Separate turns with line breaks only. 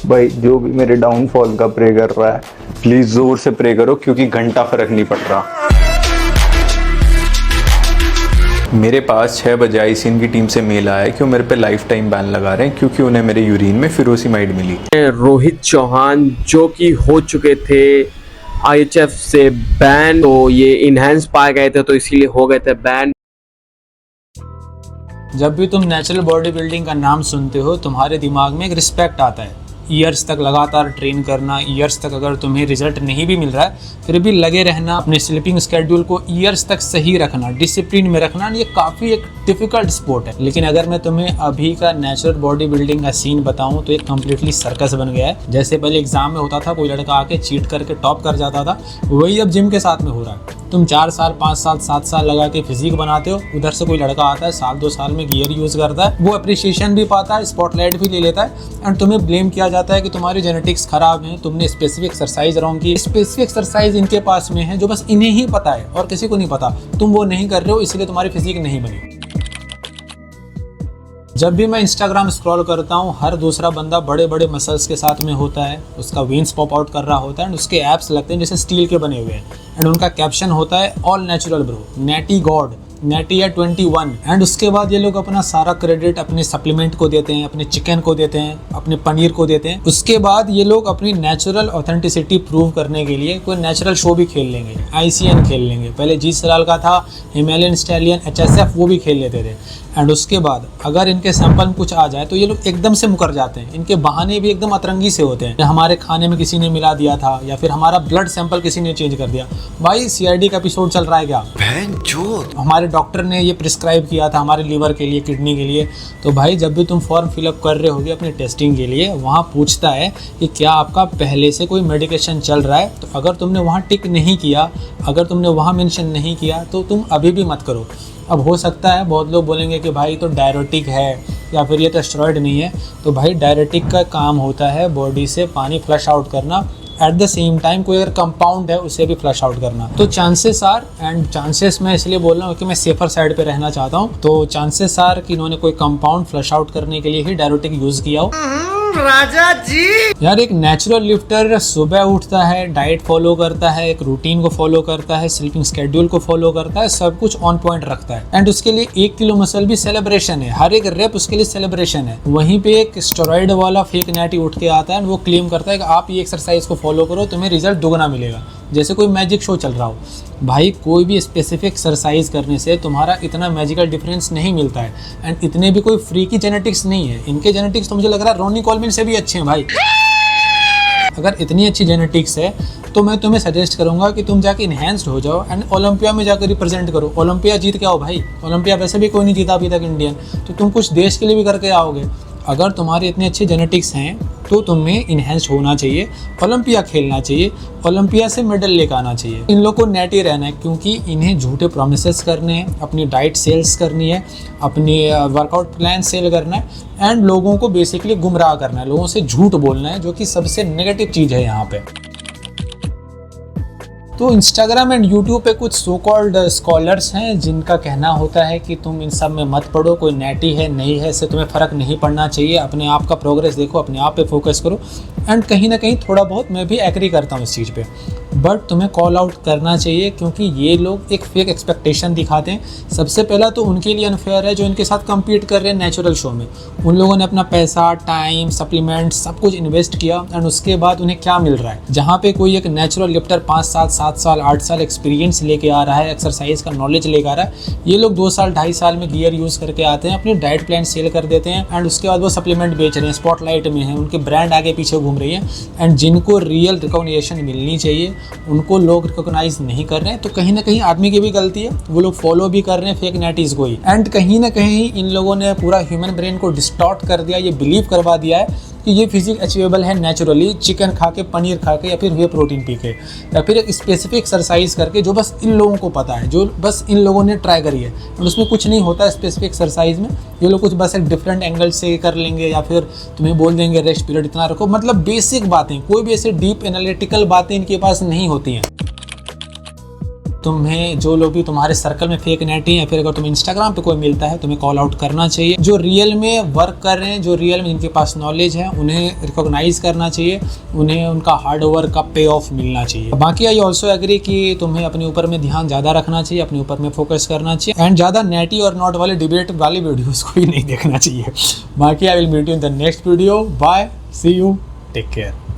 भाई जो भी मेरे डाउनफॉल का प्रे कर रहा है प्लीज जोर से प्रे करो, क्योंकि घंटा फर्क नहीं पड़ रहा। मेरे पास 6 बजे आईसीएन की टीम से मेल आया कि वो मेरे पे लाइफ टाइम बैन लगा रहे हैं क्योंकि उन्हें मेरे यूरिन में फिरोसिमाइड मिली।
रोहित चौहान जो कि हो चुके थे आईएचएफ से बैन, तो ये इनहेंस पाए गए थे तो इसीलिए हो गए थे बैन।
जब भी तुम नेचुरल बॉडी बिल्डिंग का नाम सुनते हो तुम्हारे दिमाग में एक रिस्पेक्ट आता है। ईयर्स तक लगातार ट्रेन करना, ईयर्स तक अगर तुम्हें रिजल्ट नहीं भी मिल रहा है फिर भी लगे रहना, अपने स्लीपिंग स्केड्यूल को ईयर्स तक सही रखना, डिसिप्लिन में रखना, ये काफ़ी एक डिफिकल्ट स्पोर्ट है। लेकिन अगर मैं तुम्हें अभी का नेचुरल बॉडी बिल्डिंग का सीन बताऊं तो एक कम्प्लीटली सर्कस बन गया है। जैसे पहले एग्जाम में होता था कोई लड़का आके चीट करके टॉप कर जाता था, वही अब जिम के साथ में हो रहा है। तुम 4 साल 5 साल 7 साल लगा के फिजिक बनाते हो, उधर से कोई लड़का आता है 1-2 साल में गियर यूज करता है, वो अप्रिसिएशन भी पाता है, स्पॉटलाइट भी ले लेता है एंड तुम्हें ब्लेम किया जाता है कि तुम्हारी जेनेटिक्स खराब है, तुमने स्पेसिफिक एक्सरसाइज रॉन्ग की। स्पेसिफिक एक्सरसाइज इनके पास में है जो बस इन्हें ही पता है और किसी को नहीं पता। तुम वो नहीं कर रहे हो इसलिए तुम्हारी फिजिक नहीं बनी। जब भी मैं इंस्टाग्राम स्क्रॉल करता हूँ हर दूसरा बंदा बड़े बड़े मसल्स के साथ में होता है, उसका वेन्स पॉप आउट कर रहा होता है एंड उसके एप्स लगते हैं जैसे स्टील के बने हुए हैं एंड उनका कैप्शन होता है ऑल नेचुरल ब्रो, नेटी गॉड, नेटी है 21। एंड उसके बाद ये लोग अपना सारा क्रेडिट अपने सप्लीमेंट को देते हैं, अपने चिकन को देते हैं, अपने पनीर को देते हैं। उसके बाद ये लोग अपनी नेचुरल ऑथेंटिसिटी प्रूव करने के लिए कोई नेचुरल शो भी खेल लेंगे, आईसीएन खेल लेंगे। पहले जी सलाल का था हिमालयन स्टैलियन HSF, वो भी खेल लेते थे। एंड उसके बाद अगर इनके सैंपल में कुछ आ जाए तो ये लोग एकदम से मुकर जाते हैं। इनके बहाने भी एकदम अतरंगी से होते हैं, हमारे खाने में किसी ने मिला दिया था या फिर हमारा ब्लड सैंपल किसी ने चेंज कर दिया। भाई सीआईडी का एपिसोड चल रहा है क्या? हमारे डॉक्टर ने ये प्रिस्क्राइब किया था हमारे लीवर के लिए, किडनी के लिए। तो भाई जब भी तुम फॉर्म फिलअप कर रहे होगे अपनी टेस्टिंग के लिए, वहाँ पूछता है कि क्या आपका पहले से कोई मेडिकेशन चल रहा है। तो अगर तुमने वहाँ टिक नहीं किया, अगर तुमने वहाँ मेंशन नहीं किया तो तुम अभी भी मत करो। अब हो सकता है बहुत लोग बोलेंगे कि भाई तो डायरेटिक है या फिर ये तो स्टेरॉइड नहीं है। तो भाई डायरेटिक का काम होता है बॉडी से पानी फ्लश आउट करना, एट द सेम टाइम कोई अगर कंपाउंड है उसे भी फ्लश आउट करना। तो चांसेस आर, एंड चांसेस मैं इसलिए बोल रहा हूँ कि मैं सेफर साइड पे रहना चाहता हूँ, तो चांसेस आर कि इन्होंने कोई कंपाउंड फ्लश आउट करने के लिए ही डायरेटिक यूज किया हो।
राजा जी
यार एक नेचुरल लिफ्टर सुबह उठता है, डाइट फॉलो करता है, एक रूटीन को फॉलो करता है, स्लीपिंग स्केड्यूल को फॉलो करता है, सब कुछ ऑन पॉइंट रखता है एंड उसके लिए 1 किलो मसल भी सेलिब्रेशन है, हर एक रेप उसके लिए सेलिब्रेशन है। वहीं पे एक स्टेरॉइड वाला फेक नेटी उठ के आता है, वो क्लेम करता है कि आप ये एक्सरसाइज को फॉलो करो तुम्हें रिजल्ट दुगना मिलेगा, जैसे कोई मैजिक शो चल रहा हो। भाई कोई भी स्पेसिफिक एक्सरसाइज करने से तुम्हारा इतना मैजिकल डिफरेंस नहीं मिलता है एंड इतने भी कोई फ्री की जेनेटिक्स नहीं है। इनके जेनेटिक्स तो मुझे लग रहा है रोनी कॉलमिन से भी अच्छे हैं भाई। अगर इतनी अच्छी जेनेटिक्स है तो मैं तुम्हें सजेस्ट करूंगा कि तुम जाके इन्हेंस्ड हो जाओ एंड ओलंपिया में जाकर रिप्रेजेंट करो। ओलंपिया जीत के आओ भाई, ओलंपिया वैसे भी कोई नहीं जीता अभी तक इंडियन, तो तुम कुछ देश के लिए भी करके आओगे। अगर तुम्हारे इतने अच्छे जेनेटिक्स हैं तो तुम्हें इन्हेंस होना चाहिए, ओलंपिया खेलना चाहिए, ओलंपिया से मेडल लेकर आना चाहिए। इन लोग को नेटी रहना है क्योंकि इन्हें झूठे प्रोमिसेस करने हैं, अपनी डाइट सेल्स करनी है, अपनी वर्कआउट प्लान सेल करना है एंड लोगों को बेसिकली गुमराह करना है, लोगों से झूठ बोलना है, जो कि सबसे नेगेटिव चीज़ है यहाँ पे। तो इंस्टाग्राम एंड यूट्यूब पे कुछ सो कॉल्ड स्कॉलर्स हैं जिनका कहना होता है कि तुम इन सब में मत पढ़ो, कोई नेटी है नहीं है इससे तुम्हें फ़र्क नहीं पड़ना चाहिए, अपने आप का प्रोग्रेस देखो, अपने आप पे फोकस करो। एंड कहीं ना कहीं थोड़ा बहुत मैं भी एग्री करता हूँ इस चीज़ पे, बट तुम्हें कॉल आउट करना चाहिए क्योंकि ये लोग एक फेक एक्सपेक्टेशन दिखाते हैं। सबसे पहला तो उनके लिए अनफेयर है जो इनके साथ कम्पीट कर रहे हैं नेचुरल शो में। उन लोगों ने अपना पैसा, टाइम, सप्लीमेंट सब कुछ इन्वेस्ट किया एंड उसके बाद उन्हें क्या मिल रहा है। जहाँ पे कोई एक नेचुरल लिफ्टर 5 साल 7 साल 8 साल एक्सपीरियंस लेके आ रहा है, एक्सरसाइज का नॉलेज लेके आ रहा है, ये लोग 2 साल 2.5 साल में गियर यूज़ करके आते हैं, अपनी डाइट प्लान सेल कर देते हैं एंड उसके बाद वो सप्लीमेंट बेच रहे हैं, स्पॉटलाइट में हैं, उनके ब्रांड आगे पीछे घूम रही है एंड जिनको रियल रिकॉग्निशन मिलनी चाहिए उनको लोग रिकॉग्नाइज नहीं कर रहे हैं। तो कहीं ना कहीं आदमी की भी गलती है, वो लोग फॉलो भी कर रहे हैं फेक नेटीज को ही एंड कहीं ना कहीं इन लोगों ने पूरा ह्यूमन ब्रेन को डिस्टॉर्ट कर दिया, ये बिलीव करवा दिया है कि ये फिजिक अचीवेबल है नेचुरली, चिकन खा के, पनीर खा के या फिर वे प्रोटीन पी के या फिर एक स्पेसिफिक एक्सरसाइज करके जो बस इन लोगों को पता है, जो बस इन लोगों ने ट्राई करी है और उसमें कुछ नहीं होता है स्पेसिफिक एक्सरसाइज में। ये लोग कुछ बस एक डिफरेंट एंगल से कर लेंगे या फिर तुम्हें बोल देंगे रेस्ट पीरियड इतना रखो, मतलब बेसिक बातें, कोई भी ऐसे डीप एनालिटिकल बातें इनके पास नहीं होती हैं। तुम्हें जो लोग भी तुम्हारे सर्कल में फेक नेटी हैं, फिर अगर तुम्हें इंस्टाग्राम पे कोई मिलता है, तुम्हें कॉल आउट करना चाहिए। जो रियल में वर्क कर रहे हैं, जो रियल में जिनके पास नॉलेज है, उन्हें रिकॉग्नाइज करना चाहिए, उन्हें उनका हार्ड वर्क का पे ऑफ मिलना चाहिए। बाकी आई ऑल्सो एग्री कि तुम्हें अपने ऊपर में ध्यान ज़्यादा रखना चाहिए, अपने ऊपर में फोकस करना चाहिए, एंड ज़्यादा नेटी और नॉट वाले डिबेट वाली वीडियोज़ को भी नहीं देखना चाहिए। बाकी I will meet you in the next video. Bye, see you, take care.